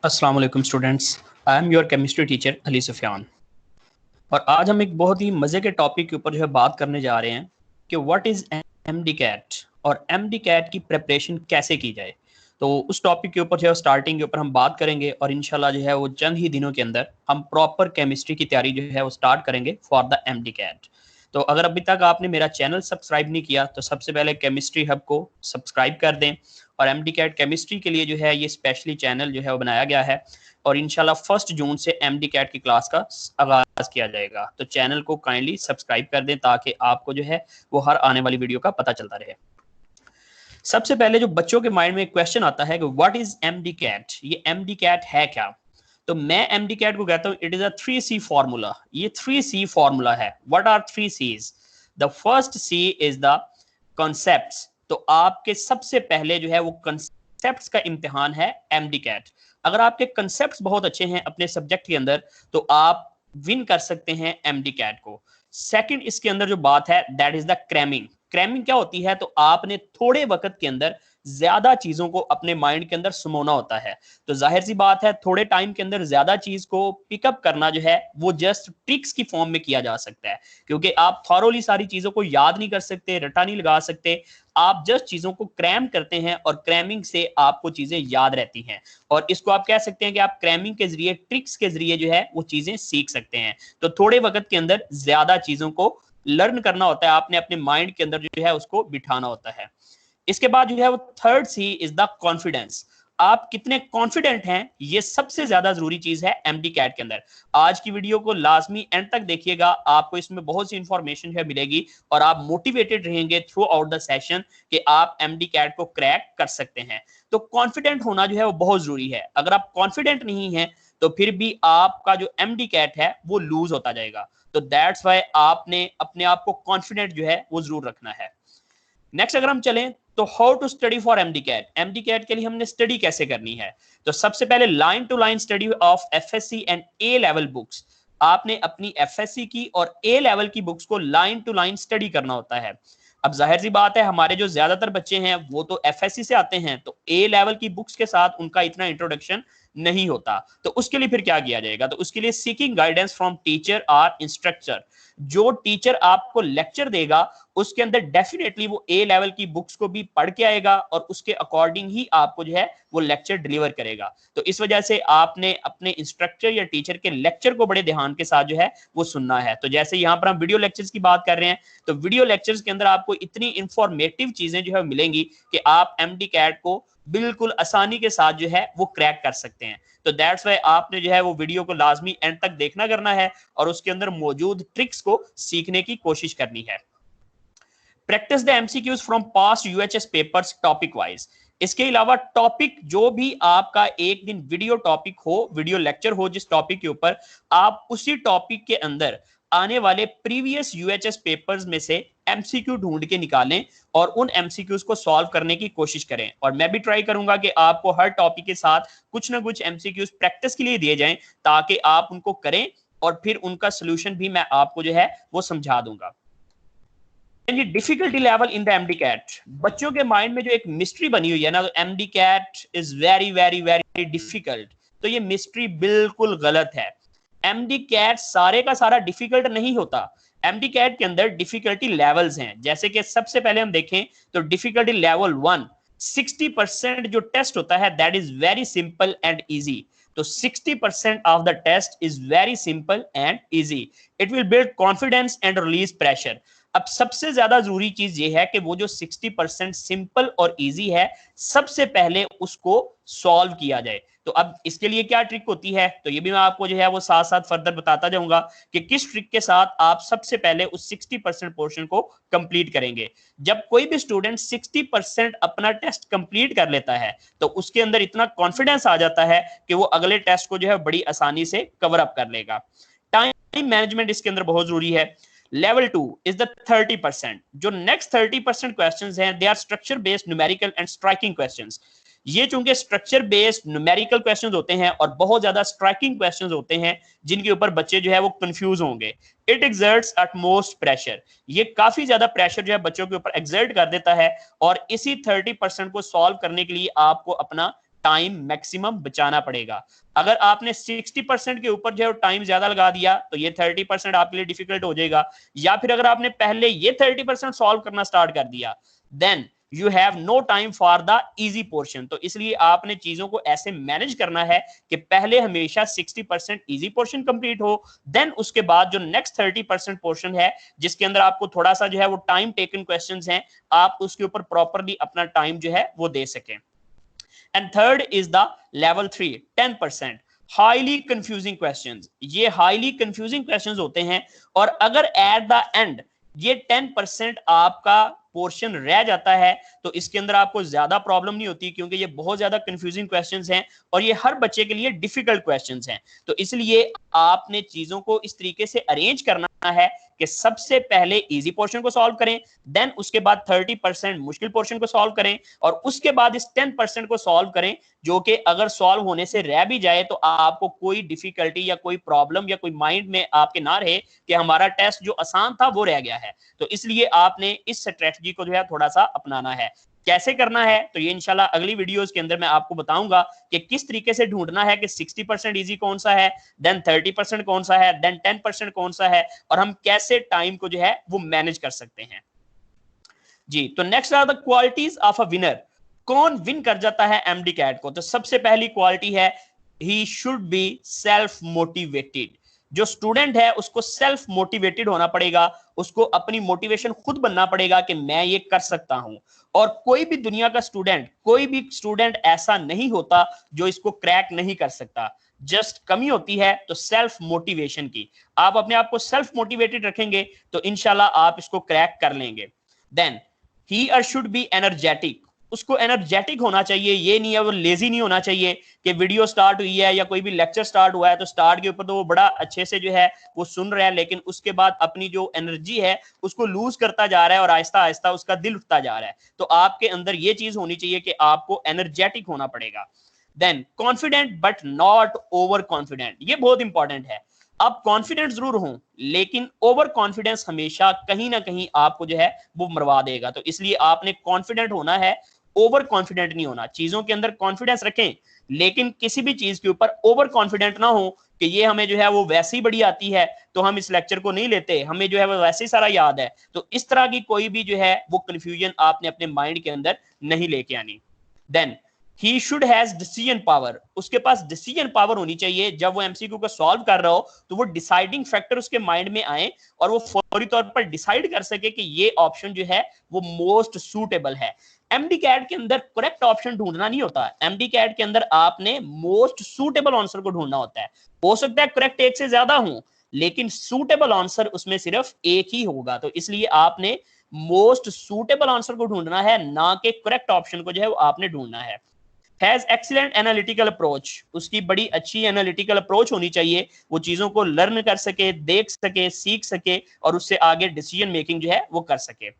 अस्सलाम वालेकुम students. I am your chemistry teacher Ali Sufiyan. और आज हम एक बहुत ही मज़े के टॉपिक के ऊपर जो है बात करने जा रहे हैं कि व्हाट इज़ एमडी कैट और एमडी कैट की प्रिपरेशन कैसे की जाए। तो उस टॉपिक के ऊपर जो है स्टार्टिंग के ऊपर हम बात करेंगे और इंशाल्लाह जो है वो चंद ही दिनों के अंदर हम प्रॉपर केमिस्ट्री की तैयारी जो है वो स्टार्ट करेंगे फॉर द एमडी कैट। तो अगर अभी तक आपने मेरा चैनल सब्सक्राइब नहीं किया तो सबसे पहले केमिस्ट्री हब को सब्सक्राइब कर दें। और एमडी कैट केमिस्ट्री के लिए जो है ये स्पेशली चैनल जो है वो बनाया गया है और इंशाल्लाह 1 जून से एमडी कैट की क्लास का आगाज किया जाएगा। तो चैनल को काइंडली सब्सक्राइब कर दें ताकि आपको जो है वो हर आने वाली वीडियो का पता चलता रहे। सबसे पहले जो बच्चों के माइंड में एक क्वेश्चन आता है कि व्हाट इज एमडी कैट, ये एमडी कैट है क्या। तो मैं एमडी कैट को कहता हूं it is a 3C formula. ये 3C फॉर्मूला है। What are 3C's? The first C is the concepts. तो आपके सबसे पहले जो है वो कंसेप्ट्स का इम्तिहान है एमडी कैट। अगर आपके कंसेप्ट्स बहुत अच्छे हैं अपने सब्जेक्ट के अंदर तो आप विन कर सकते हैं एमडी कैट को। सेकंड इसके अंदर जो बात है that is the cramming. Cramming क्या होती है? तो आपने थोड़े वक्त के अंदर ज्यादा चीजों को अपने माइंड के अंदर समाना होता है। तो जाहिर सी बात है थोड़े टाइम के अंदर ज्यादा चीज को पिकअप करना जो है वो जस्ट ट्रिक्स की फॉर्म में किया जा सकता है, क्योंकि आप थॉरोली सारी चीजों को याद नहीं कर सकते, रटा नहीं लगा सकते। आप जस्ट चीजों को क्रैम करते हैं और क्रैमिंग से आपको चीजें याद रहती हैं। और इसको आप कह सकते हैं कि आप क्रैमिंग के जरिए, ट्रिक्स के जरिए जो है वो चीजें सीख सकते हैं। तो थोड़े वक्त के अंदर ज्यादा चीजों को लर्न करना होता है, आपने अपने माइंड के अंदर जो है उसको बिठाना होता है। इसके बाद जो है वो third C is the confidence. आप कितने कॉन्फिडेंट हैं ये सबसे ज्यादा जरूरी चीज है एमडी कैट के अंदर। आज की वीडियो को लाजमी एंड तक देखिएगा, आपको इसमें बहुत सी इंफॉर्मेशन है मिलेगी और आप मोटिवेटेड रहेंगे थ्रू आउट द सेशन कि आप एमडी कैट को क्रैक कर सकते हैं। तो कॉन्फिडेंट होना जो है वो बहुत जरूरी है। अगर आप कॉन्फिडेंट नहीं है तो फिर भी आपका जो एमडी कैट है वो लूज होता जाएगा। तो दैट्स वाई आपने अपने आप को कॉन्फिडेंट जो है वो जरूर रखना है। नेक्स्ट अगर हम चलें तो how to study for MD CAT. MD CAT के लिए हमने स्टडी कैसे करनी है? तो सबसे पहले line to line study of FSc and A level books. आपने अपनी एफएससी की और ए लेवल की बुक्स को लाइन टू लाइन स्टडी करना होता है। अब जाहिर सी बात है हमारे जो ज्यादातर बच्चे हैं वो तो एफएससी से आते हैं, तो ए लेवल की बुक्स के साथ उनका इतना इंट्रोडक्शन नहीं होता। तो उसके लिए फिर क्या किया जाएगा? तो उसके लिए सीकिंग गाइडेंस फ्रॉम टीचर और इंस्ट्रक्टर। जो टीचर आपको लेक्चर देगा उसके अंदर डेफिनेटली वो ए लेवल की बुक्स को भी पढ़ के आएगा और उसके अकॉर्डिंग ही आपको जो है वो लेक्चर डिलीवर करेगा। तो इस वजह से आपने अपने इंस्ट्रक्टर या टीचर के लेक्चर को बड़े ध्यान के साथ जो है वो सुनना है। तो जैसे यहाँ पर हम वीडियो लेक्चर्स की बात कर रहे हैं तो वीडियो लेक्चर्स के अंदर आपको इतनी इंफॉर्मेटिव चीजें जो है मिलेंगी कि आप एमडी कैट को बिल्कुल आसानी के साथ जो है वो क्रैक कर सकते हैं। तो दैट्स वाई आपने जो है वो वीडियो को लाजमी एंड तक देखना करना है और उसके अंदर मौजूद ट्रिक्स को सीखने की कोशिश करनी है। Practice the MCQs from past UHS papers topic wise. इसके अलावा टॉपिक जो भी आपका एक दिन वीडियो टॉपिक हो, वीडियो लेक्चर हो जिस टॉपिक के ऊपर, आप उसी टॉपिक के अंदर आने वाले प्रीवियस यूएचएस पेपर्स में से एमसीक्यू ढूंढ के निकालें और उन एमसीक्यूज को सॉल्व करने की कोशिश करें। और मैं भी ट्राई करूंगा कि आपको हर टॉपिक के साथ कुछ ना कुछ एमसीक्यूज प्रैक्टिस के लिए दिए जाएं ताकि आप उनको करें और फिर उनका सोल्यूशन भी मैं आपको जो है वो समझा दूंगा। Difficulty level in the MD CAT. बच्चों के माइंड में जो एक मिस्ट्री बनी हुई है ना, तो MD CAT is very very very difficult. तो ये मिस्ट्री बिल्कुल गलत है। एमडी कैट सारे का सारा डिफिकल्ट नहीं होता। एमडी कैट के अंदर डिफिकल्टी लेवल्स हैं। जैसे कि सबसे पहले हम देखें तो डिफिकल्टी लेवल 1, 60% जो टेस्ट होता है that is very simple and easy. तो 60% of the test is very simple and easy. It will build confidence and release pressure. अब सबसे ज्यादा जरूरी चीज ये है कि वो जो 60% सिंपल और इजी है सबसे पहले उसको सॉल्व किया जाए। तो अब इसके लिए क्या ट्रिक होती है तो ये भी मैं आपको जो है वो साथ साथ फर्दर बताता जाऊंगा कि किस ट्रिक के साथ आप सबसे पहले उस 60% पोर्शन को कंप्लीट करेंगे। जब कोई भी स्टूडेंट 60% अपना टेस्ट कंप्लीट कर लेता है तो उसके अंदर इतना कॉन्फिडेंस आ जाता है कि वो अगले टेस्ट को जो है बड़ी आसानी से कवर अप कर लेगा। टाइम मैनेजमेंट इसके अंदर बहुत जरूरी है। Level 2 is the 30%। जो नेक्स्ट 30% क्वेश्चंस हैं they are structure based numerical and striking questions. ये चूंकि स्ट्रक्चर बेस्ड न्यूमेरिकल क्वेश्चंस होते हैं और बहुत ज्यादा स्ट्राइकिंग क्वेश्चंस होते हैं जिनके ऊपर बच्चे जो है वो कंफ्यूज होंगे। It exerts utmost pressure. ये काफी ज्यादा प्रेशर जो है बच्चों के ऊपर एक्सर्ट कर देता है और इसी 30% को सॉल्व करने के लिए आपको अपना टाइम मैक्सिमम बचाना पड़ेगा। अगर आपने 60% के ऊपर जो है टाइम ज्यादा लगा दिया तो ये 30% आपके लिए डिफिकल्ट हो जाएगा, या फिर अगर आपने पहले ये 30% सॉल्व करना स्टार्ट कर दिया then you have no time for the easy portion. तो इसलिए आपने चीजों को ऐसे मैनेज करना है कि पहले हमेशा 60% इजी पोर्शन कंप्लीट हो, देन उसके बाद जो नेक्स्ट 30% पोर्शन है जिसके अंदर आपको थोड़ा सा जो है वो टाइम टेकन क्वेश्चंस हैं, आप उसके ऊपर प्रॉपरली अपना टाइम जो है वो दे सकें। And third is the level 3 10% highly confusing questions. ये हाईली कंफ्यूजिंग क्वेश्चंस होते हैं और अगर एट द एंड ये 10% आपका पोर्शन रह जाता है तो इसके अंदर आपको ज्यादा प्रॉब्लम नहीं होती, क्योंकि ये बहुत ज्यादा कंफ्यूजिंग क्वेश्चंस हैं और ये हर बच्चे के लिए डिफिकल्ट क्वेश्चंस हैं। तो इसलिए आपने चीजों को इस तरीके से अरेंज करना है कि सबसे पहले इजी पोर्शन को सॉल्व करें, देन उसके बाद 30% मुश्किल पोर्शन को सॉल्व करें और उसके बाद इस 10% को सॉल्व करें, जो कि अगर सॉल्व होने से रह भी जाए तो आपको कोई डिफिकल्टी या कोई प्रॉब्लम या कोई माइंड में आपके ना रहे कि हमारा टेस्ट जो आसान था वो रह गया है। तो इसलिए आपने इस स्ट्रेटजी को जो है थोड़ा सा अपनाना है। कैसे करना है तो ये इंशाल्लाह अगली वीडियोस के अंदर मैं आपको बताऊंगा कि किस तरीके से ढूंढना है कि 60% इजी कौन सा है, देन 30% कौन सा है, देन 10% कौन सा है, और हम कैसे टाइम को जो है वो मैनेज कर सकते हैं। जी, तो next are the qualities of a winner. कौन विन कर जाता है एमडी कैट को? तो सबसे पहली क्वालिटी है he should be self motivated. जो स्टूडेंट है उसको सेल्फ मोटिवेटेड होना पड़ेगा, उसको अपनी मोटिवेशन खुद बनना पड़ेगा कि मैं ये कर सकता हूं। और कोई भी दुनिया का स्टूडेंट, कोई भी स्टूडेंट ऐसा नहीं होता जो इसको क्रैक नहीं कर सकता। जस्ट कमी होती है तो सेल्फ मोटिवेशन की। आप अपने आप को सेल्फ मोटिवेटेड रखेंगे तो इंशाल्लाह आप इसको क्रैक कर लेंगे। देन ही और शुड बी एनर्जेटिक। उसको एनर्जेटिक होना चाहिए, ये नहीं है वो लेजी नहीं होना चाहिए कि वीडियो स्टार्ट हुई है या कोई भी लेक्चर स्टार्ट हुआ है तो स्टार्ट के ऊपर तो वो बड़ा अच्छे से जो है वो सुन रहा है, लेकिन उसके बाद अपनी जो एनर्जी है उसको लूज करता जा रहा है और आहिस्ता आहिस्ता उसका दिल उठता जा रहा है। तो आपके अंदर ये चीज होनी चाहिए कि आपको एनर्जेटिक होना पड़ेगा। Then confident but not over confident. ये बहुत इंपॉर्टेंट है। आप कॉन्फिडेंट जरूर हों लेकिन ओवर कॉन्फिडेंस हमेशा कहीं ना कहीं आपको जो है वो मरवा देगा। तो इसलिए आपने कॉन्फिडेंट होना है, ओवर कॉन्फिडेंट नहीं होना। चीजों के अंदर कॉन्फिडेंस रखें लेकिन किसी भी चीज के ऊपर ओवर कॉन्फिडेंट ना हो कि ये हमें जो है वो वैसे ही बड़ी आती है तो हम इस लेक्चर को नहीं लेते, हमें जो है वो वैसे ही सारा याद है। तो इस तरह की कोई भी जो है वो कंफ्यूजन आपने अपने माइंड के अंदर नहीं लेके आनी। Then he should has decision power. उसके पास डिसीजन पावर होनी चाहिए। जब वो एमसीक्यू को सॉल्व कर रहा हो तो वो डिसाइडिंग फैक्टर उसके माइंड में आए और वो फौरी तौर पर डिसाइड कर सके कि ये ऑप्शन जो है वो मोस्ट सूटेबल है। एमडी कैट के अंदर करेक्ट ऑप्शन ढूंढना नहीं होता। एमडी कैट के अंदर आपने मोस्ट सूटेबल आंसर को ढूंढना होता है। हो सकता है करेक्ट एक से ज्यादा हो लेकिन सूटेबल आंसर उसमें सिर्फ एक ही होगा। तो इसलिए आपने मोस्ट सूटेबल आंसर को ढूंढना है, ना कि करेक्ट ऑप्शन को जो है वो आपने ढूंढना है। Has excellent analytical approach. उसकी बड़ी अच्छी एनालिटिकल अप्रोच होनी चाहिए, वो चीजों को लर्न कर सके, देख सके, सीख सके और उससे आगे डिसीजन मेकिंग जो है वो कर सके।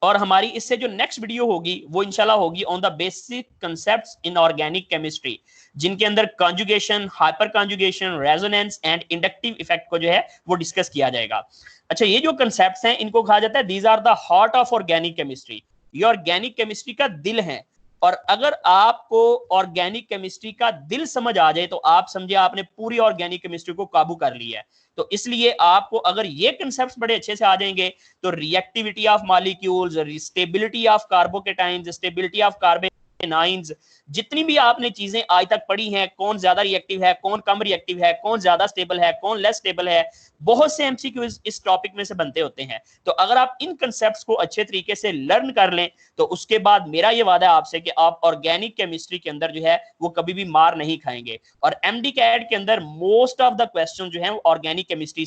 और हमारी इससे जो नेक्स्ट वीडियो होगी वो इंशाल्लाह होगी on the basic concepts in organic chemistry, जिनके अंदर conjugation, hyper conjugation, resonance and inductive effect को जो है वो डिस्कस किया जाएगा। अच्छा, ये जो कांसेप्ट्स हैं इनको कहा जाता है these are the heart of organic chemistry. ये ऑर्गेनिक केमिस्ट्री का दिल है। और अगर आपको ऑर्गेनिक केमिस्ट्री का दिल समझ आ जाए तो आप समझिए आपने पूरी ऑर्गेनिक केमिस्ट्री को काबू कर लिया है। तो इसलिए आपको अगर ये कंसेप्ट्स बड़े अच्छे से आ जाएंगे तो reactivity of molecules, stability of carbocations, stability of carbanions, जितनी भी आपने चीजें आज तक पढ़ी हैं, कौन ज्यादा रिएक्टिव है, कौन कम रिएक्टिव है, कौन ज्यादा स्टेबल है, कौन लेस स्टेबल है, बहुत से एमसीक्यू इस टॉपिक में से बनते होते हैं। तो अगर आप इन कंसेप्ट्स को अच्छे तरीके से लर्न कर लें तो उसके बाद मेरा ये वादा है आपसे कि आप ऑर्गेनिक केमिस्ट्री के अंदर जो है वो कभी भी मार नहीं खाएंगे। और एमडी कैट के अंदर मोस्ट ऑफ द क्वेश्चन जो है वो ऑर्गेनिक केमिस्ट्री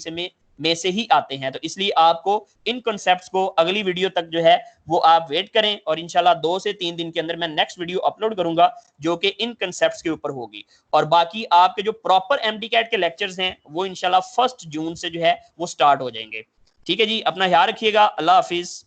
में से ही आते हैं। तो इसलिए आपको इन कॉन्सेप्ट्स को अगली वीडियो तक जो है वो आप वेट करें और इंशाल्लाह 2 से 3 दिन के अंदर मैं नेक्स्ट वीडियो अपलोड करूंगा जो कि इन कॉन्सेप्ट्स के ऊपर होगी। और बाकी आपके जो प्रॉपर एमडी कैट के लेक्चर्स हैं वो इंशाल्लाह 1 जून से जो है वो स्टार्ट हो जाएंगे। ठीक है जी, अपना ख्याल रखिएगा। अल्लाह हाफिज।